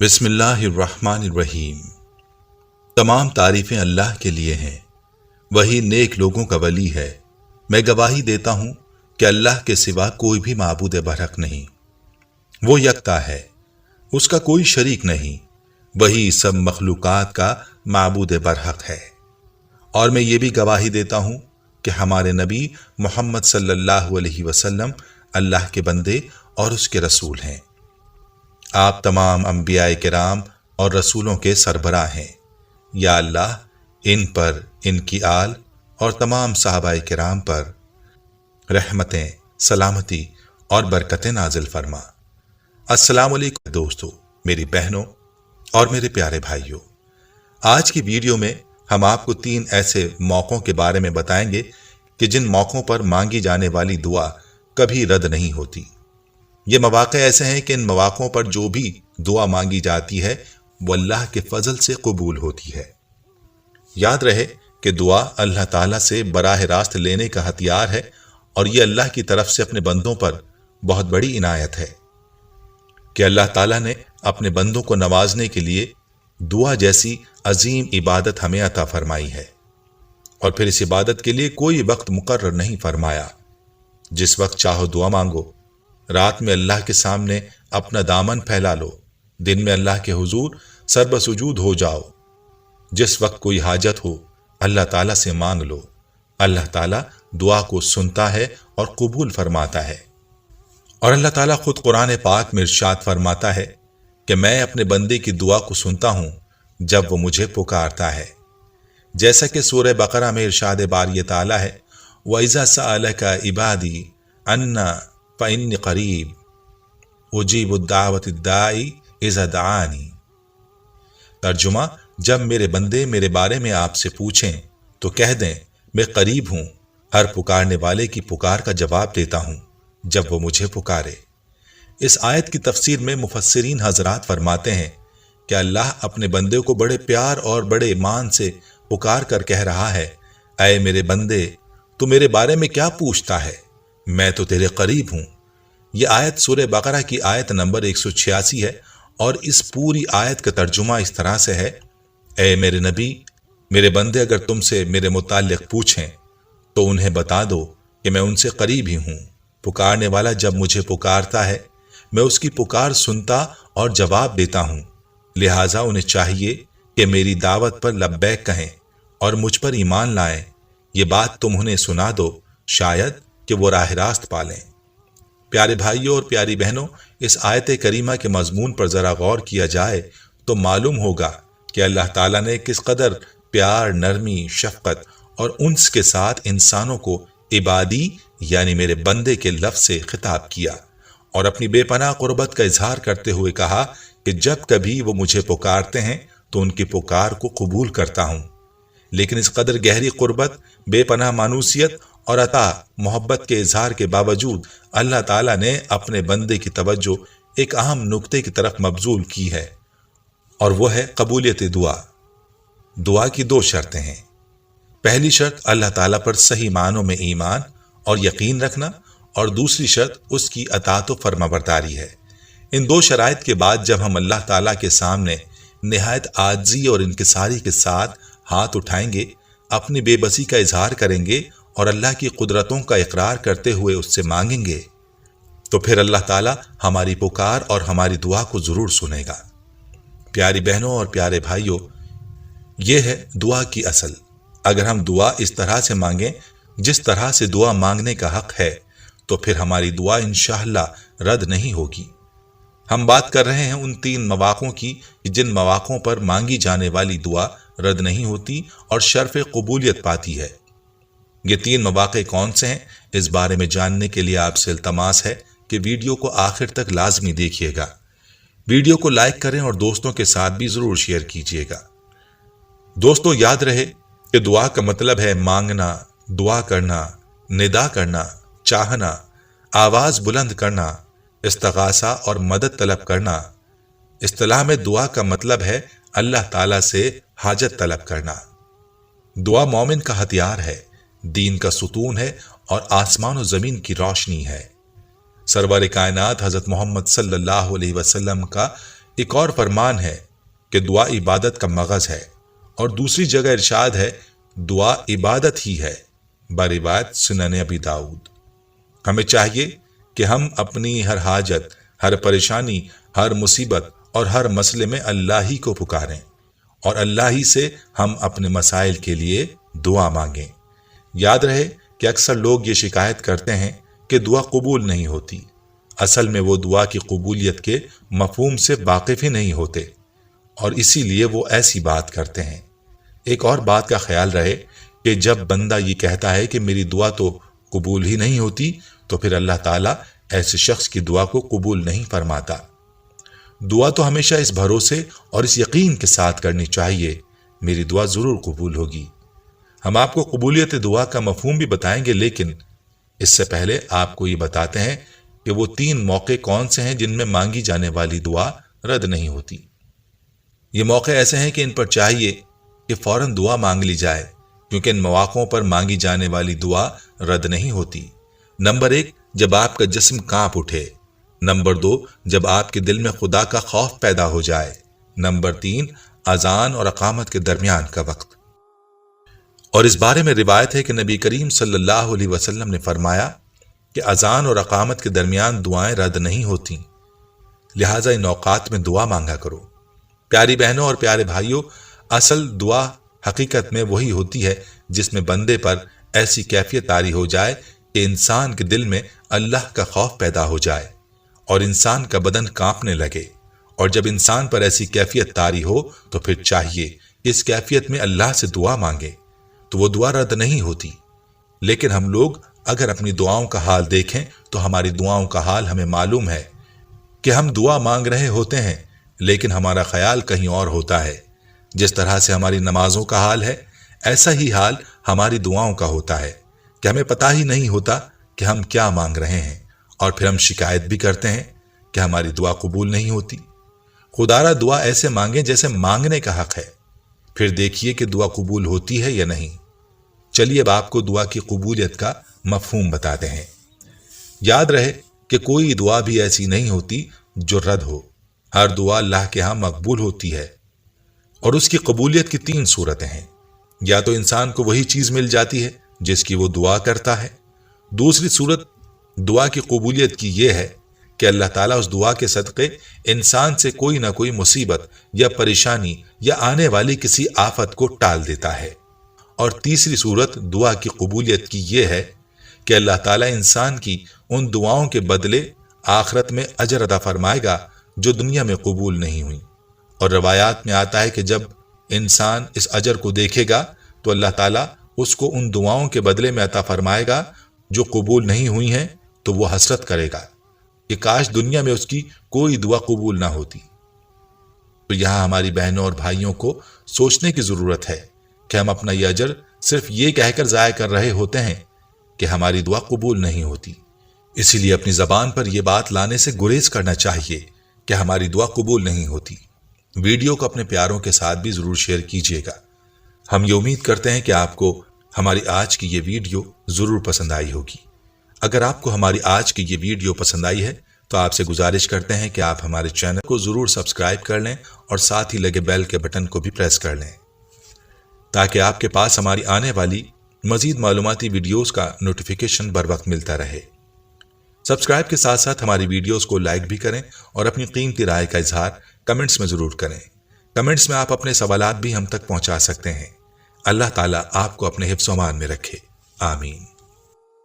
बिस्मिल्लाहिर्रहमानिर्रहीम। तमाम तारीफें अल्लाह के लिए हैं, वही नेक लोगों का वली है। मैं गवाही देता हूं कि अल्लाह के सिवा कोई भी माबूद बरहक नहीं। वो यकता है, उसका कोई शरीक नहीं, वही सब मखलूकात का माबूद बरहक है। और मैं ये भी गवाही देता हूं कि हमारे नबी मोहम्मद सल्लल्लाहु अलैहि वसल्लम अल्लाह के बंदे और उसके रसूल हैं। आप तमाम अंबियाए किराम और रसूलों के सरबराह हैं। या अल्लाह, इन पर, इनकी आल और तमाम सहाबाए किराम पर रहमतें, सलामती और बरकतें नाजिल फरमा। अस्सलाम वालेकुम दोस्तों, मेरी बहनों और मेरे प्यारे भाइयों। आज की वीडियो में हम आपको 3 ऐसे मौक़ों के बारे में बताएंगे कि जिन मौक़ों पर मांगी जाने वाली दुआ कभी रद्द नहीं होती। ये मौक़े ऐसे हैं कि इन मौक़ों पर जो भी दुआ मांगी जाती है वो अल्लाह के फजल से कबूल होती है। याद रहे कि दुआ अल्लाह ताला से बराह रास्त लेने का हथियार है और ये अल्लाह की तरफ से अपने बंदों पर बहुत बड़ी इनायत है कि अल्लाह ताला ने अपने बंदों को नवाजने के लिए दुआ जैसी अजीम इबादत हमें अता फरमाई है। और फिर इस इबादत के लिए कोई वक्त मुकर्रर नहीं फरमाया। जिस वक्त चाहो दुआ मांगो। रात में अल्लाह के सामने अपना दामन फैला लो, दिन में अल्लाह के हुजूर सरबसुजूद हो जाओ। जिस वक्त कोई हाजत हो अल्लाह ताला से मांग लो। अल्लाह ताला दुआ को सुनता है और कबूल फरमाता है। और अल्लाह ताला खुद कुरान पाक में इरशाद फरमाता है कि मैं अपने बंदे की दुआ को सुनता हूं जब वो मुझे पुकारता है। जैसा कि सूरह बकरा में इरशाद बारी ताला है, वइज़ा सअलका इबादी अन्ना फ़इन्नी क़रीब उजीबु दावत दाई इज़ा दआनी। तर्जुमा, जब मेरे बंदे मेरे बारे में आपसे पूछें तो कह दें मैं करीब हूं, हर पुकारने वाले की पुकार का जवाब देता हूं जब वो मुझे पुकारे। इस आयत की तफसीर में मुफस्सिरीन हजरात फरमाते हैं कि अल्लाह अपने बंदे को बड़े प्यार और बड़े मान से पुकार कर कह रहा है, ऐ मेरे बंदे, तू मेरे बारे में क्या पूछता है, मैं तो तेरे करीब हूं। यह आयत सूरह बकरा की आयत नंबर 186 है और इस पूरी आयत का तर्जुमा इस तरह से है, ऐ मेरे नबी, मेरे बंदे अगर तुमसे मेरे मुताल्लिक पूछें तो उन्हें बता दो कि मैं उनसे करीब ही हूं। पुकारने वाला जब मुझे पुकारता है मैं उसकी पुकार सुनता और जवाब देता हूं। लिहाजा उन्हें चाहिए कि मेरी दावत पर लब्बैक कहें और मुझ पर ईमान लाएं। ये बात तुम उन्हें सुना दो, शायद कि वो राह रास्त पालें। प्यारे भाइयों और प्यारी बहनों, इस आयत करीमा के मजमून पर ज़रा गौर किया जाए तो मालूम होगा कि अल्लाह ताला ने किस कदर प्यार, नरमी, शफ़क़त और उन्स के साथ इंसानों को इबादी यानी मेरे बंदे के लफ्ज़ से खिताब किया और अपनी बेपनाह क़ुर्बत का इजहार करते हुए कहा कि जब कभी वो मुझे पुकारते हैं तो उनकी पुकार को कबूल करता हूँ। लेकिन इस कदर गहरी क़ुर्बत, बेपनाह मानूसियत और अता मोहब्बत के इजहार के बावजूद अल्लाह ताला ने अपने बंदे की तवज्जो एक अहम नुक्ते की तरफ मबजूल की है और वह है कबूलियत दुआ। दुआ की 2 शर्तें हैं। पहली शर्त अल्लाह ताला पर सही मानों में ईमान और यकीन रखना और दूसरी शर्त उसकी अताअत व फरमाबरदारी है। इन 2 शराइत के बाद जब हम अल्लाह ताला के सामने निहायत आजी और इनकिसारी के साथ हाथ उठाएंगे, अपनी बेबसी का इजहार करेंगे और अल्लाह की कुदरतों का इकरार करते हुए उससे मांगेंगे तो फिर अल्लाह ताला हमारी पुकार और हमारी दुआ को जरूर सुनेगा। प्यारी बहनों और प्यारे भाइयों, यह है दुआ की असल। अगर हम दुआ इस तरह से मांगें जिस तरह से दुआ मांगने का हक है तो फिर हमारी दुआ इंशाअल्लाह रद्द नहीं होगी। हम बात कर रहे हैं उन 3 मौक़ों की जिन मौक़ों पर मांगी जाने वाली दुआ रद्द नहीं होती और शर्फ़ कबूलियत पाती है। ये 3 मौक़े कौन से हैं, इस बारे में जानने के लिए आपसे इल्तमास है कि वीडियो को आखिर तक लाजमी देखिएगा। वीडियो को लाइक करें और दोस्तों के साथ भी ज़रूर शेयर कीजिएगा। दोस्तों, याद रहे कि दुआ का मतलब है मांगना, दुआ करना, निदा करना, चाहना, आवाज़ बुलंद करना, इस्तिग़ासा और मदद तलब करना। इस्तिलाह में दुआ का मतलब है अल्लाह ताला से हाजत तलब करना। दुआ मोमिन का हथियार है, दीन का सुतून है और आसमान और ज़मीन की रोशनी है। सरवर कायनात हज़रत मोहम्मद सल्लल्लाहु अलैहि वसल्लम का ایک اور فرمان ہے کہ دعا عبادت کا مغز ہے، اور دوسری جگہ ارشاد ہے دعا عبادت ہی ہے، بروایت سنن ابی داؤد۔ ہمیں چاہیے کہ ہم اپنی ہر حاجت، ہر پریشانی، ہر مصیبت اور ہر مسئلے میں اللہ ہی کو پکاریں، اور اللہ ہی سے ہم اپنے مسائل کے لیے دعا مانگیں۔ یاد رہے کہ اکثر لوگ یہ شکایت کرتے ہیں کہ دعا قبول نہیں ہوتی۔ اصل میں وہ دعا کی قبولیت کے مفہوم سے واقف ہی نہیں ہوتے، اور اسی لیے وہ ایسی بات کرتے ہیں۔ ایک اور بات کا خیال رہے کہ جب بندہ یہ کہتا ہے کہ میری دعا تو قبول ہی نہیں ہوتی، تو پھر اللہ تعالیٰ ایسے شخص کی دعا کو قبول نہیں فرماتا۔ دعا تو ہمیشہ اس بھروسے اور اس یقین کے ساتھ کرنی چاہیے میری دعا ضرور قبول ہوگی۔ ہم آپ کو قبولیت دعا کا مفہوم بھی بتائیں گے، لیکن اس سے پہلے آپ کو یہ بتاتے ہیں کہ وہ 3 موقع کون سے ہیں جن میں مانگی جانے والی دعا رد نہیں ہوتی۔ یہ موقع ایسے ہیں کہ ان پر چاہیے کہ فوراً دعا مانگ لی جائے، کیونکہ ان مواقعوں پر مانگی جانے والی دعا رد نہیں ہوتی۔ نمبر 1، جب آپ کا جسم کانپ اٹھے۔ نمبر 2، جب آپ کے دل میں خدا کا خوف پیدا ہو جائے۔ نمبر 3، اذان اور اقامت کے درمیان کا وقت۔ اور اس بارے میں روایت ہے کہ نبی کریم صلی اللہ علیہ وسلم نے فرمایا کہ اذان اور اقامت کے درمیان دعائیں رد نہیں ہوتی، لہٰذا ان اوقات میں دعا مانگا کرو۔ پیاری بہنوں اور پیارے بھائیوں، اصل دعا حقیقت میں وہی ہوتی ہے جس میں بندے پر ایسی کیفیت طاری ہو جائے کہ انسان کے دل میں اللہ کا خوف پیدا ہو جائے اور انسان کا بدن کانپنے لگے۔ اور جب انسان پر ایسی کیفیت طاری ہو تو پھر چاہیے اس کیفیت میں اللہ سے دعا مانگے، تو وہ دعا رد نہیں ہوتی۔ لیکن ہم لوگ اگر اپنی دعاؤں کا حال دیکھیں تو ہماری دعاؤں کا حال ہمیں معلوم ہے کہ ہم دعا مانگ رہے ہوتے ہیں، لیکن ہمارا خیال کہیں اور ہوتا ہے۔ جس طرح سے ہماری نمازوں کا حال ہے، ایسا ہی حال ہماری دعاؤں کا ہوتا ہے کہ ہمیں پتہ ہی نہیں ہوتا کہ ہم کیا مانگ رہے ہیں، اور پھر ہم شکایت بھی کرتے ہیں کہ ہماری دعا قبول نہیں ہوتی۔ خدا را دعا ایسے مانگیں جیسے مانگنے کا حق ہے، پھر دیکھیے کہ دعا قبول ہوتی ہے یا نہیں۔ چلیے اب آپ کو دعا کی قبولیت کا مفہوم بتاتے ہیں۔ یاد رہے کہ کوئی دعا بھی ایسی نہیں ہوتی جو رد ہو، ہر دعا اللہ کے ہاں مقبول ہوتی ہے، اور اس کی قبولیت کی 3 صورتیں ہیں۔ یا تو انسان کو وہی چیز مل جاتی ہے جس کی وہ دعا کرتا ہے۔ دوسری صورت دعا کی قبولیت کی یہ ہے کہ اللہ تعالیٰ اس دعا کے صدقے انسان سے کوئی نہ کوئی مصیبت یا پریشانی یا آنے والی کسی آفت کو ٹال دیتا ہے۔ اور تیسری صورت دعا کی قبولیت کی یہ ہے کہ اللہ تعالیٰ انسان کی ان دعاؤں کے بدلے آخرت میں اجر عطا فرمائے گا جو دنیا میں قبول نہیں ہوئی۔ اور روایات میں آتا ہے کہ جب انسان اس اجر کو دیکھے گا تو اللہ تعالیٰ اس کو ان دعاؤں کے بدلے میں عطا فرمائے گا جو قبول نہیں ہوئی ہیں، تو وہ حسرت کرے گا کہ کاش دنیا میں اس کی کوئی دعا قبول نہ ہوتی۔ تو یہاں ہماری بہنوں اور بھائیوں کو سوچنے کی ضرورت ہے کہ ہم اپنا یہ اجر صرف یہ کہہ کر ضائع کر رہے ہوتے ہیں کہ ہماری دعا قبول نہیں ہوتی۔ اسی لیے اپنی زبان پر یہ بات لانے سے گریز کرنا چاہیے کہ ہماری دعا قبول نہیں ہوتی۔ ویڈیو کو اپنے پیاروں کے ساتھ بھی ضرور شیئر کیجیے گا۔ ہم یہ امید کرتے ہیں کہ آپ کو ہماری آج کی یہ ویڈیو ضرور پسند آئی ہوگی۔ اگر آپ کو ہماری آج کی یہ ویڈیو پسند آئی ہے تو آپ سے گزارش کرتے ہیں کہ آپ ہمارے چینل کو ضرور سبسکرائب کر لیں اور ساتھ ہی لگے بیل کے بٹن کو بھی پریس کر لیں، تاکہ آپ کے پاس ہماری آنے والی مزید معلوماتی ویڈیوز کا نوٹیفیکیشن بر وقت ملتا رہے۔ سبسکرائب کے ساتھ ساتھ ہماری ویڈیوز کو لائک بھی کریں اور اپنی قیمتی رائے کا اظہار کمنٹس میں ضرور کریں۔ کمنٹس میں آپ اپنے سوالات بھی ہم تک پہنچا سکتے ہیں۔ اللہ تعالیٰ آپ کو اپنے حفظ و امان میں رکھے، آمین۔